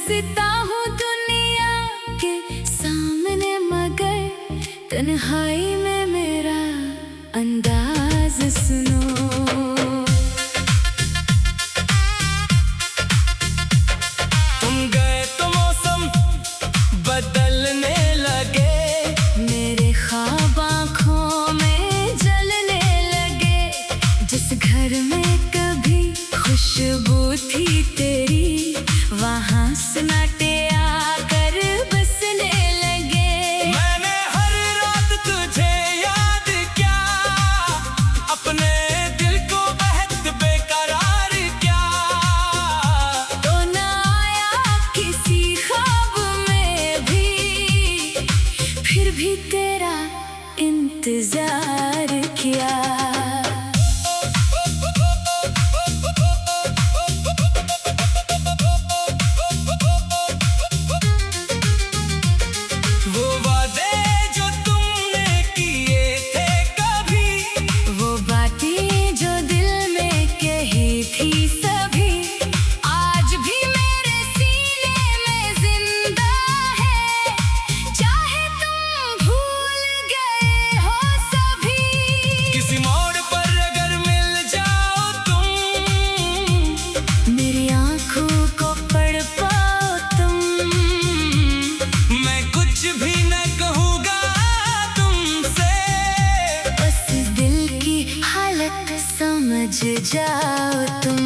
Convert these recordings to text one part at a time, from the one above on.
हंसता हूँ दुनिया के सामने, मगर तन्हाई में मेरा अंदाज सुनो। तुम गए तो मौसम बदलने लगे, मेरे ख्वाब आँखों में जलने लगे। जिस घर में कभी खुशबू थी तेरी, वहाँ सन्नाटे आकर बसने लगे। मैंने हर रात तुझे याद किया, अपने दिल को बेहद बेकरार किया। तो न आया किसी ख्वाब में भी, फिर भी तेरा इंतजार किया। समझ जाओ तुम।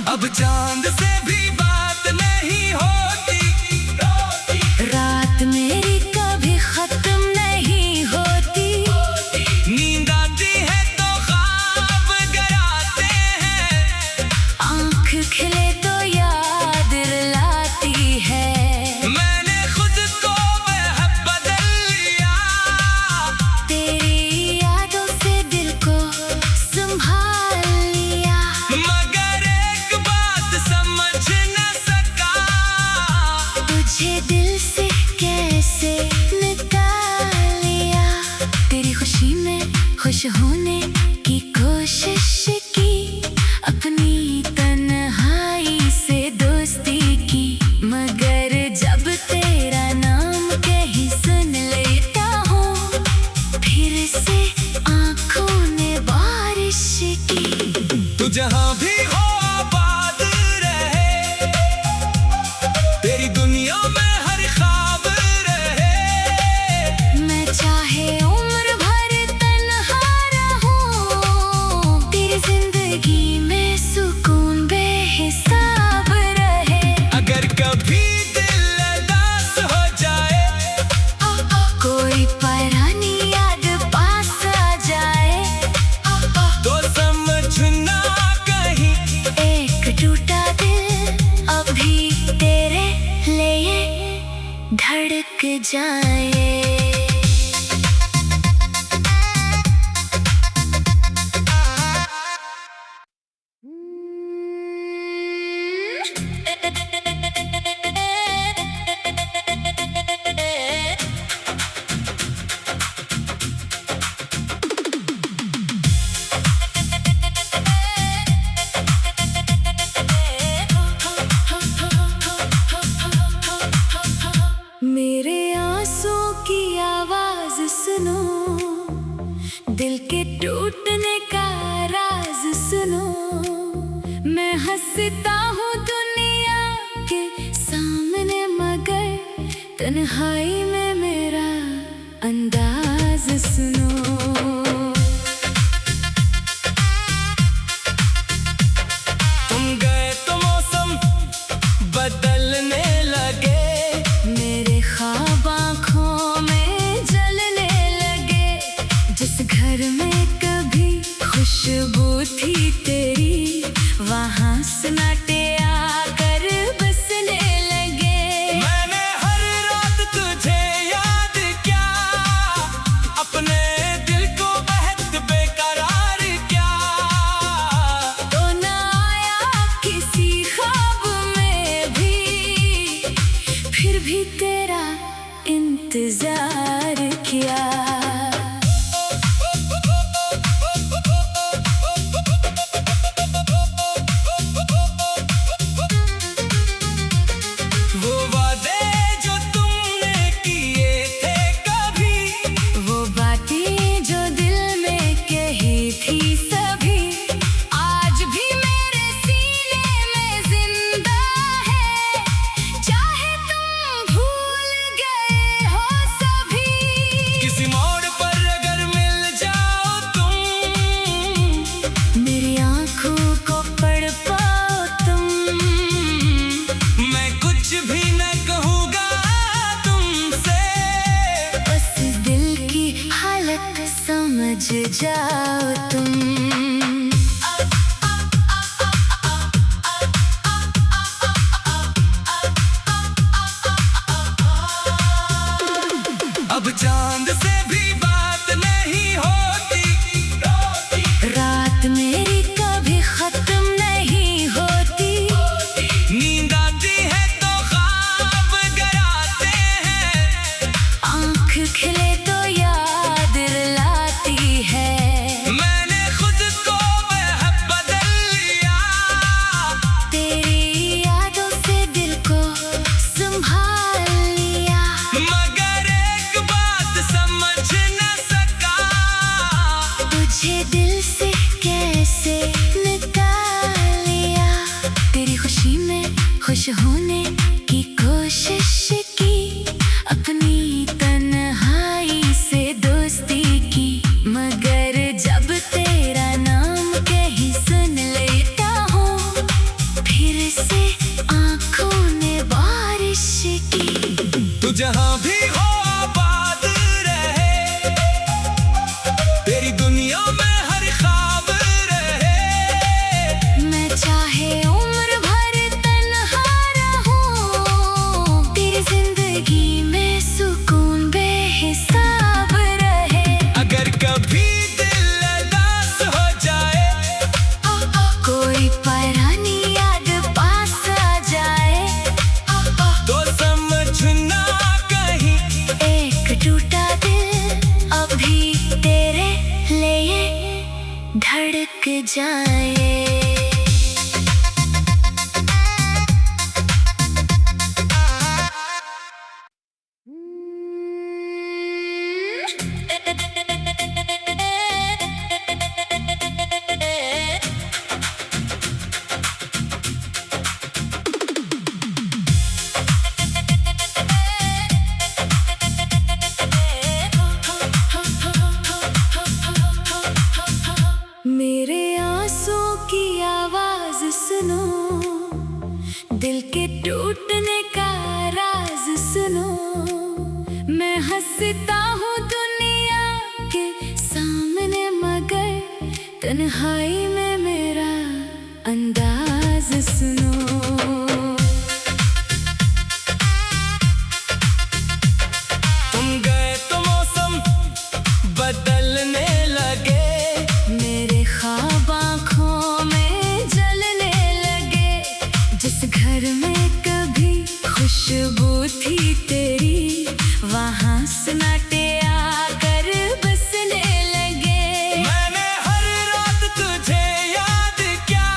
अब चांद से भी बात नहीं होती, रात मेरी कभी खत्म नहीं होती। नींद आती है तो ख्वाब गराते हैं, आँख खिले तो याद रुलाती है। मैंने खुद को बदल लिया, तेरी यादों से दिल को संभाल लिया। मगर एक बात समझ न सका, तुझे दिल से कैसे निकाल लिया। तेरी खुशी में खुश होने की कोशिश की, अपनी तन्हाई से दोस्ती की। मगर जब तेरा नाम कहीं सुन लेता हूँ, फिर से आँखों ने बारिश की। तू जहाँ भी हो आबाद रहे, तेरी दुनिया में हर ख्वाब रहे। मैं चाहे उम्र भर तन्हा रहूं, तेरी जिंदगी में सुकून बेहिसाब रहे। अगर कभी दिल उदास हो जाए, कोई पुरानी याद पास आ जाए, तो समझना कहीं एक टूटा दिल अभी तेरे लिए धड़क जाए। मेरे आंसू की आवाज सुनो, दिल के टूटने का राज सुनो। मैं हंसता हूँ दुनिया के सामने, मगर तन्हाई में मेरा अंदाज सुनो। तुम गए तो मौसम बदलने लगे, मेरे ख्वाब आँखों में जलने लगे। जिस घर में कभी खुशबू थी तेरी, वहाँ सन्नाटे आकर बसने लगे। मैंने हर रात तुझे याद किया, अपने दिल को बेहद बेकरार किया। तो न आया किसी ख्वाब में भी, फिर भी तेरा इंतजार किया। जाओ तुम। अब चांद से भी बात नहीं होती, रात मेरी कभी खत्म नहीं होती। नींद आती है तो ख्वाब गराते हैं, आँख खिले तो याद रुलाती है। मैंने खुद को बदल लिया, तेरी यादों से दिल को संभाल लिया। मगर एक बात समझ न सका, तुझे दिल से कैसे निकाल लिया। तेरी खुशी में खुश होने की कोशिश की, अपनी तन्हाई से दोस्ती की। मगर जब तेरा नाम कहीं सुन लेता हूँ, फिर से आँखों ने बारिश की। तू जहाँ भी हो आबाद रहे, तेरी दुनिया में हर ख्वाब रहे। मैं चाहे उम्र भर तन्हा रहूं, तेरी जिंदगी में सुकून बेहिसाब रहे। अगर कभी दिल उदास हो जाए, कोई पुरानी याद पास आ जाए, तो समझना कहीं एक टूटा दिल अभी तेरे लिए धड़क जाए। मेरे आंसुओं की आवाज सुनो, दिल के टूटने का राज सुनो। मैं हंसता हूँ दुनिया के सामने, मगर तन्हाई में मेरा अंदाज सुनो। तुम गए तो मौसम बदलने लगे, मेरे ख्वाब आँखों में जलने लगे। जिस घर में कभी खुशबू थी तेरी, वहाँ सन्नाटे आकर बसने लगे। मैंने हर रात तुझे याद किया,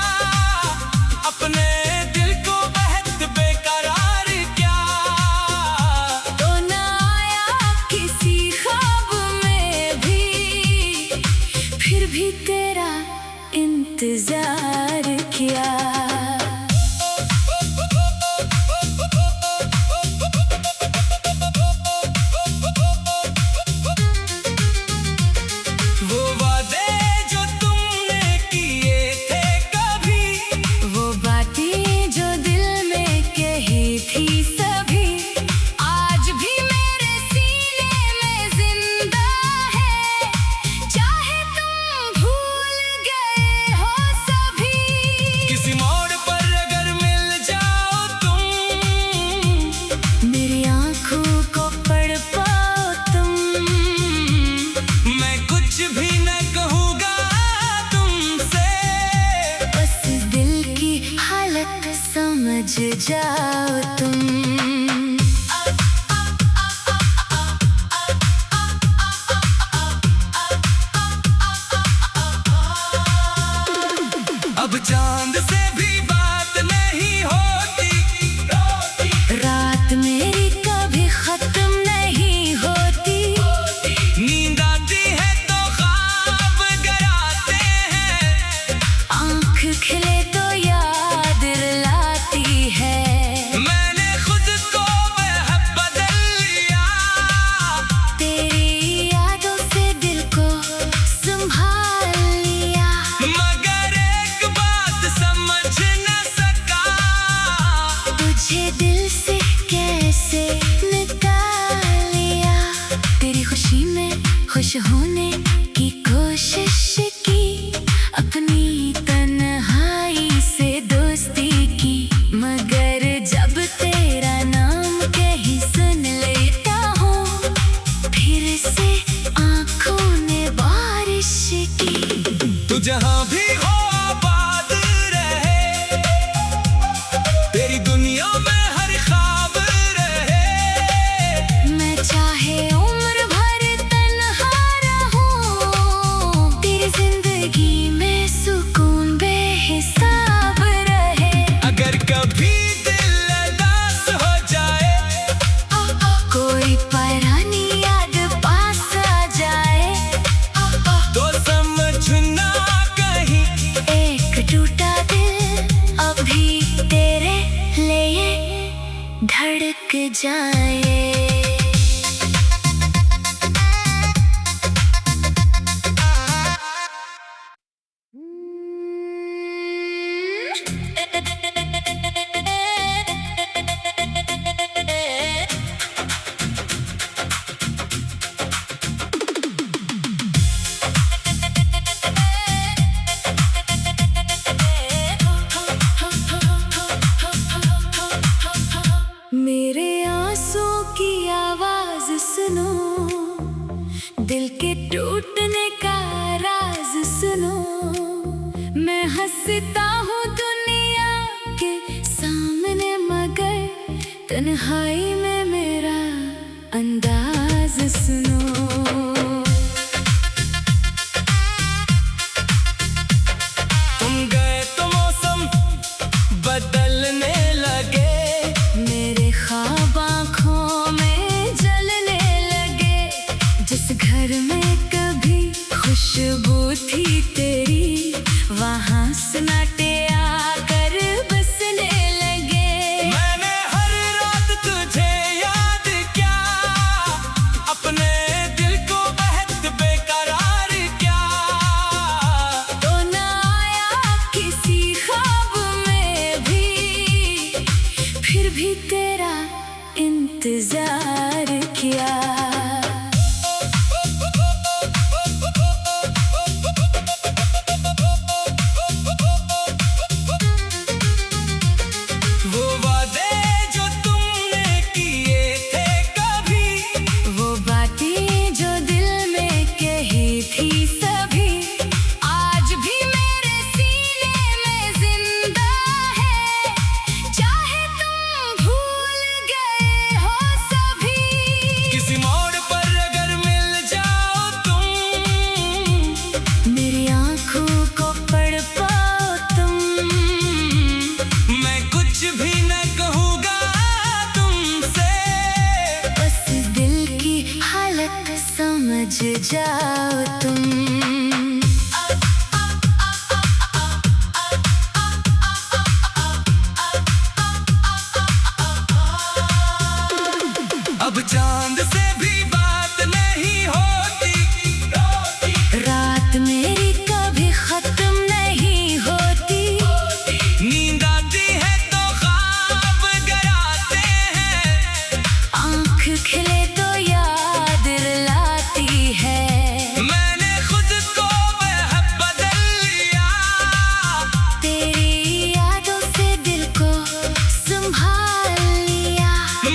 अपने दिल को बेहद बेकरार किया। तो ना आया किसी ख्वाब में भी, फिर भी तेरा इंतजार किया। वो वादे जो तुमने किए थे कभी, वो बातें जो दिल में कही थी सभी, आज भी मेरे सीने में जिंदा है। चाहे तुम भूल गए हो सभी, किसी मोड़ पर अगर मिल जाओ तुम, मेरी आंखों को पढ़ पाओ तुम। मैं कुछ भी न कहूँगा तुमसे, बस दिल की हालत समझ जाओ तुम। अब चांद से भी बात नहीं होती, रात मेरी कभी खत्म नहीं होती। नींद आती है तो ख्वाब गराते हैं, आँख खिले तो याद रुलाती है। मैंने खुद को बदल लिया, तेरी यादों से दिल को संभाल लिया। मगर एक बात समझ न सका, तुझे दिल से कैसे निकाल लिया। तेरी खुशी में खुश होने की कोशिश जहां भी हो आबाद रहे, तेरी दुनिया में हर ख्वाब रहे। मैं चाहे उम्र भर तन्हा रहूं, तेरी जिंदगी में सुकून बेहिसाब रहे। अगर कभी दिल उदास हो जाए, कोई परानी याद पास आ जाए, तो समझना कहीं एक टूटा दिल अभी तेरे लिए धड़क जाए। मेरे आंसू की आवाज सुनो, दिल के टूटने का राज सुनो। मैं हंसता हूँ दुनिया के सामने, मगर तन्हाई में मेरा अंदाज सुनो। तुम गए तो मौसम बदलने लगे, मेरे ख्वाब आँखों में जलने लगे। जिस घर में कभी खुशबू थी तेरी, वहाँ सन्नाटे आकर बसने लगे। मैंने हर रात तुझे याद किया, अपने दिल को बेहद बेकरार किया। तो न आया किसी ख्वाब में भी, फिर भी तेरा इंतजार किया। वो वादे जो तुमने किए थे कभी, वो बातें जो दिल में कही थी सभी, आज भी मेरे सीने में जिंदा है। चाहे तुम भूल गए हो सभी, किसी मोड़ पर अगर मिल जाओ तुम, मेरी आंखों को पढ़ पाओ तुम। मैं कुछ भी न कहूँगा तुमसे, बस दिल की हालत समझ जाओ तुम। अब चांद से भी बात नहीं होती, रात मेरी कभी खत्म नहीं होती। नींद आती है तो ख्वाब गराते हैं, आँख खिले तो याद रुलाती है। मैंने खुद को वह बदल लिया, तेरी यादों से दिल को संभाल लिया।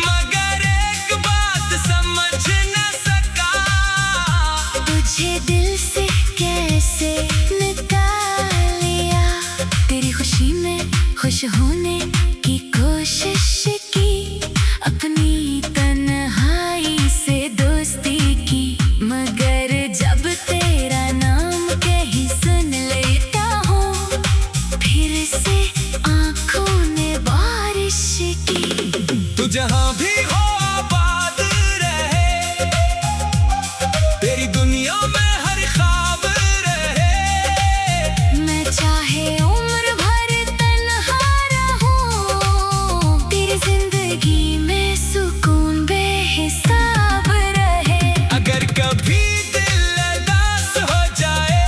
मगर एक बात समझ न सका, तुझे दिल से कैसे निकाल लिया। तेरी खुशी में खुश होने की कोशिश की, अपनी तन्हाई से दोस्ती की। मगर जब तेरा नाम कहीं सुन लेता हूँ, फिर से आँखों ने बारिश की। तू जहां भी हो आबाद रहे, तेरी दुनिया में हर ख्वाब रहे। मैं चाहे उम्र भर तन्हा रहूं, तेरी जिंदगी में सुकून बेहिसाब रहे। अगर कभी दिल उदास हो जाए,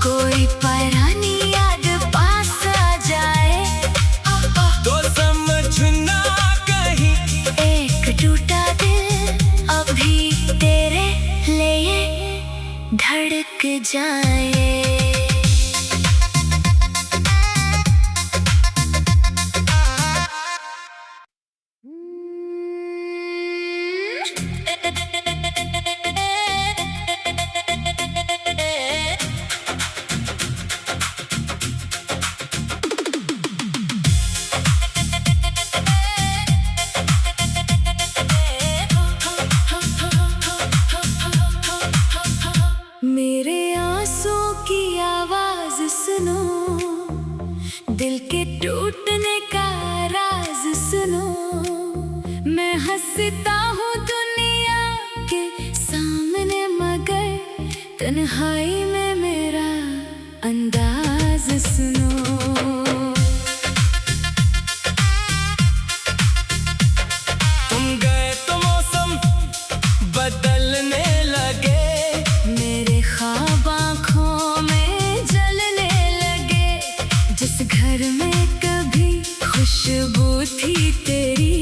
कोई परानी याद पास आ जाए, तो समझना कहीं एक टूटा दिल अभी तेरे लिए धड़क जाए। हंसता हूँ दुनिया के सामने, मगर तन्हाई में मेरा अंदाज सुनो। तुम गए तो मौसम बदलने लगे, मेरे ख्वाब आँखों में जलने लगे। जिस घर में कभी खुशबू थी तेरी,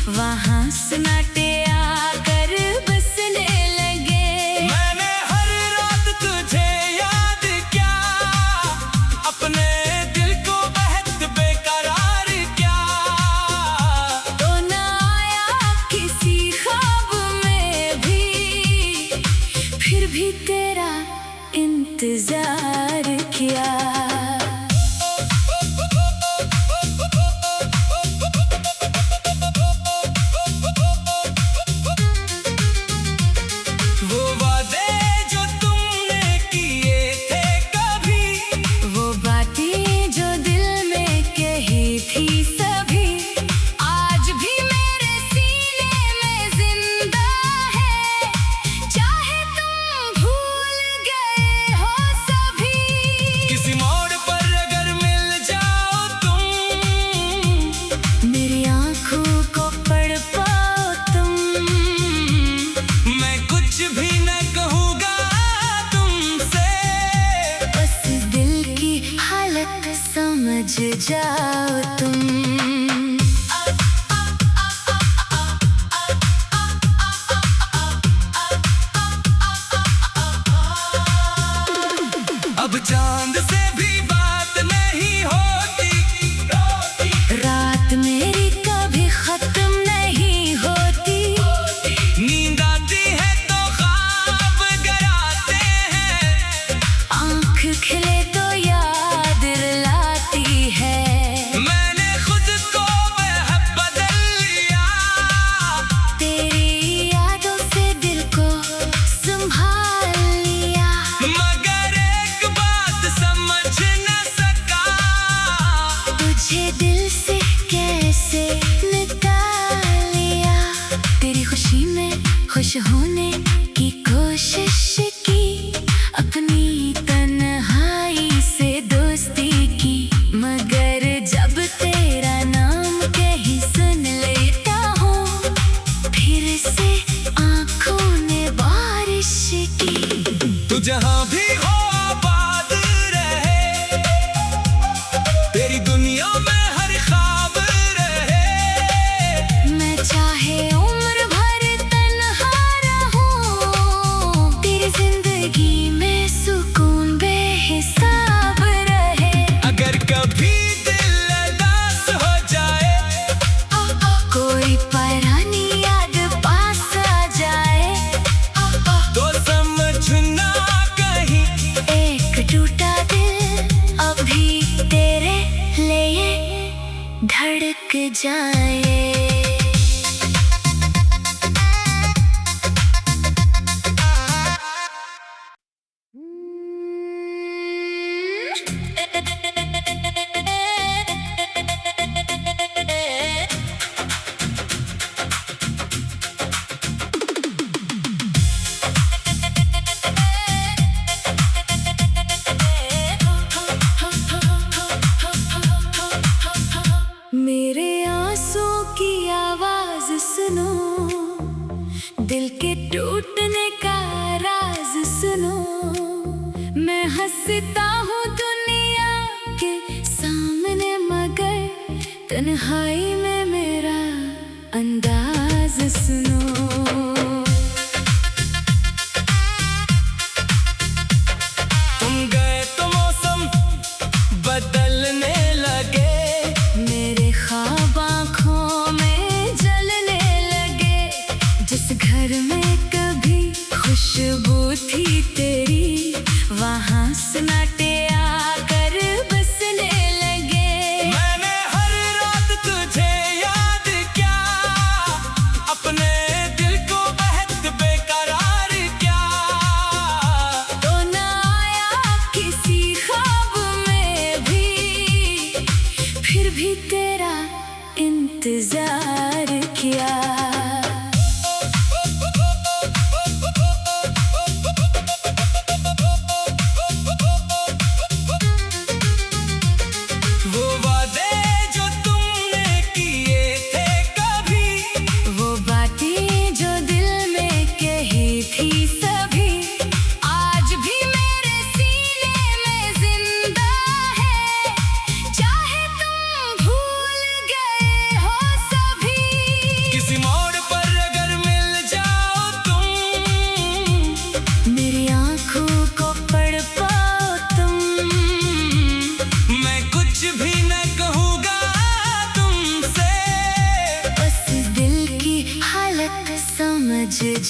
वहाँ सन्नाटे आकर बसने लगे। मैंने हर रात तुझे याद किया, अपने दिल को बेहद बेकरार किया। तो ना आया किसी ख्वाब में भी, फिर भी तेरा इंतजार किया। वो वादे जो तुमने किए थे कभी, वो बातें जो दिल में कही थी सभी, आज भी मेरे सीने में जिंदा है। चाहे तुम भूल गए हो सभी, किसी मोड़ पर अगर मिल जाओ तुम, मेरी आंखों को पढ़ पाओ तुम। मैं कुछ भी न कहूँगा तुमसे, बस दिल की हालत समझ जाओ तुम। अब चांद से भी बात नहीं होती, रात मेरी कभी खत्म नहीं होती। नींद आती है तो ख्वाब गराते हैं, आँख खिले तो याद रुलाती है। मैंने खुद को बेहद बदल लिया। तेरी यादों से दिल को संभाल लिया, मगर एक बात समझ न सका, तुझे दिल से कैसे निकाल लिया। तेरी खुशी में खुश होने की कोशिश की, अपनी तन्हाई से दोस्ती की, मगर जब तेरा नाम कहीं सुन लेता हूँ, फिर से आँखों ने बारिश की। तू जहाँ भी हो आबाद रहे, तेरी दुनिया में हर ख्वाब रहे। मैं चाहे उम्र भर तन्हा रहूं, तेरी जिंदगी में सुकून बेहिसाब रहे। अगर कभी दिल उदास हो जाए, कोई पुरानी याद पास आ जाए, तो समझना कहीं एक टूटा दिल अभी तेरे लिए धड़क जाए। मेरे आंसू की आवाज सुनो, दिल के टूटने का राज सुनो। मैं हंसता हूँ दुनिया के सामने, मगर तन्हाई में मेरा अंदाज सुनो। तुम गए तो मौसम बदलने लगे, मेरे ख्वाब आँखों में जलने लगे। जिस घर में कभी खुशबू थी तेरी, वहाँ सन्नाटे आकर बसने लगे। मैंने हर रात तुझे याद किया, अपने दिल को बेहद बेकरार किया। तो ना आया किसी ख्वाब में भी, फिर भी तेरा इंतजार किया।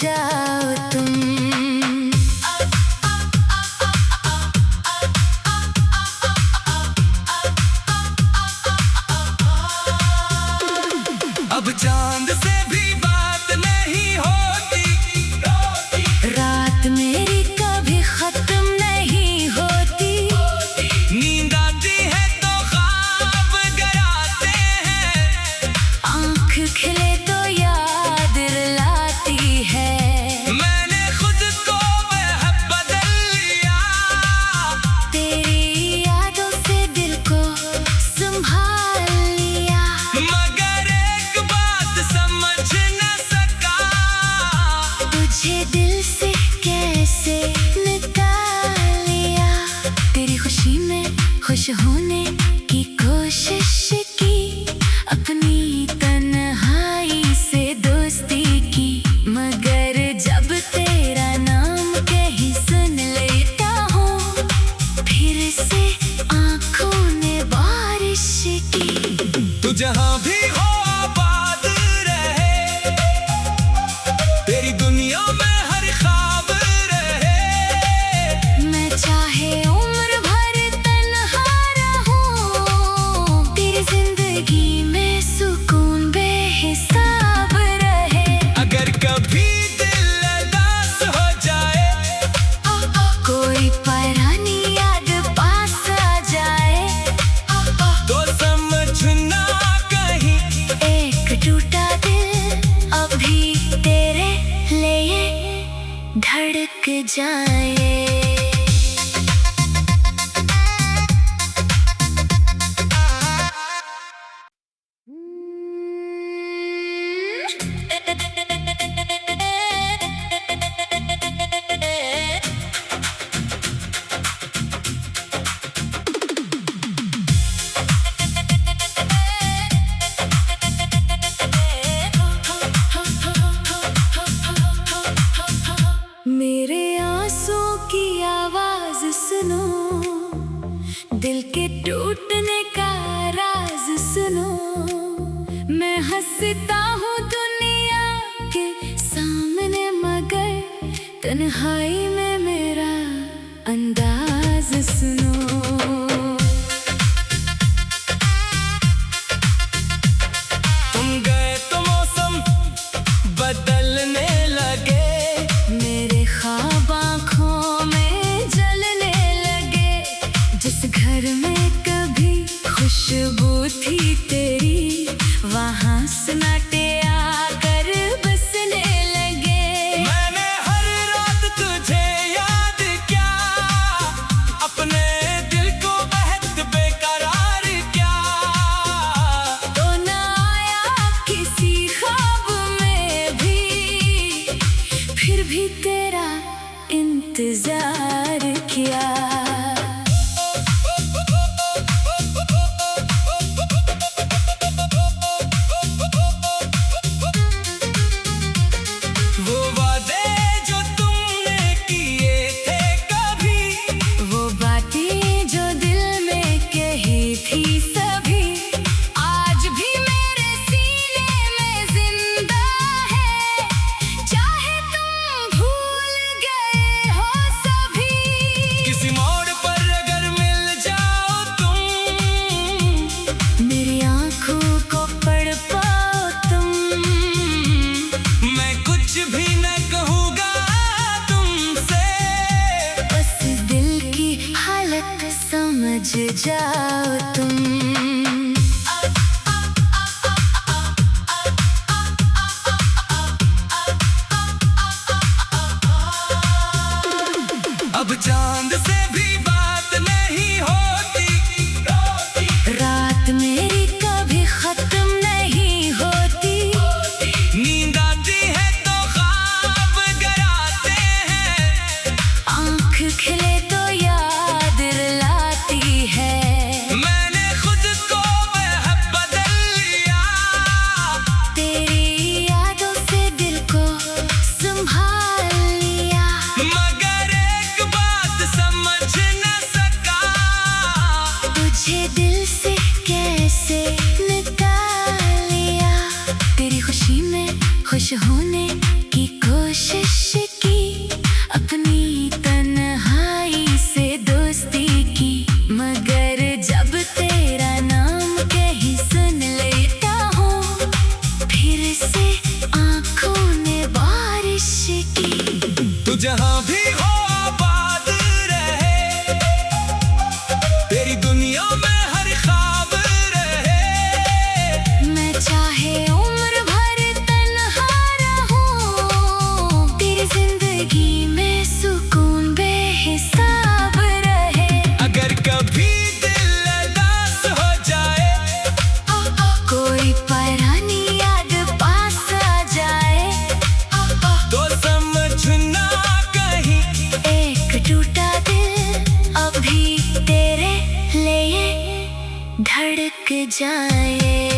जाओ तुम। अब चांद से भी बात नहीं होती, रात मेरी कभी खत्म नहीं होती। नींद आती है तो ख्वाब गराते हैं, आँख खिले तो याद रुलाती है। मैंने खुद को वह बदल लिया, तेरी यादों से दिल को संभाल लिया। मगर एक बात समझ न सका, तुझे दिल से कैसे निकाल लिया। तेरी खुशी में खुश होने की कोशिश की, अपनी तन्हाई से दोस्ती की। मगर जब तेरा नाम कहीं सुन लेता हूँ, फिर से आँखों ने बारिश की। तू जहाँ भी हो आबाद रहे, तेरी दुनिया में हर ख्वाब रहे। मैं चाहे उम्र भर तन्हा रहूं, तेरी जिंदगी में सुकून बेहिसाब रहे। अगर कभी दिल उदास हो जाए, कोई पुरानी याद पास आ जाए, तो समझना कहीं एक टूटा दिल अभी तेरे लिए धड़क जाए। मेरे आंसुओं की आवाज सुनो, दिल के टूटने का राज सुनो। मैं हंसता हूँ दुनिया के सामने, मगर तन्हाई में मेरा अंदाज सुनो। तुम गए तो मौसम बदलने लगे, मेरे ख्वाब आँखों में जलने लगे। जिस घर में कभी खुशबू थी तेरी, वहाँ सन्नाटे आकर बसने लगे। मैंने हर रात तुझे याद किया, अपने दिल को बेहद बेकरार किया। तो ना आया किसी ख्वाब में भी, फिर भी तेरा इंतजार किया। वो वादे जो तुमने किए थे कभी, वो बातें जो दिल में कही थी सभी, आज भी मेरे सीने में जिंदा है। चाहे तुम भूल गए हो सभी, किसी मोड़ पर अगर मिल जाओ तुम, मेरी आंखों को पढ़ पाओ तुम। मैं कुछ भी न कहूँगा तुमसे, बस दिल की हालत समझ जाओ तुम। अब चांद से भी बात नहीं होती, रात मेरी कभी खत्म नहीं होती। नींद आती है तो ख्वाब गराते हैं, आँख खिले तो याद रुलाती है। मैंने खुद को वह बदल लिया, तेरी यादों से दिल को संभाल लिया। मगर एक बात समझ जहां भी हो आबाद रहे, तेरी दुनिया में हर ख्वाब रहे। मैं चाहे उम्र भर तन्हा रहूं, तेरी जिंदगी में सुकून बेहिसाब रहे। अगर कभी दिल उदास हो जाए, कोई पुरानी याद पास आ जाए, तो समझना कहीं एक टूटा दिल अभी तेरे लिए धड़क जाए।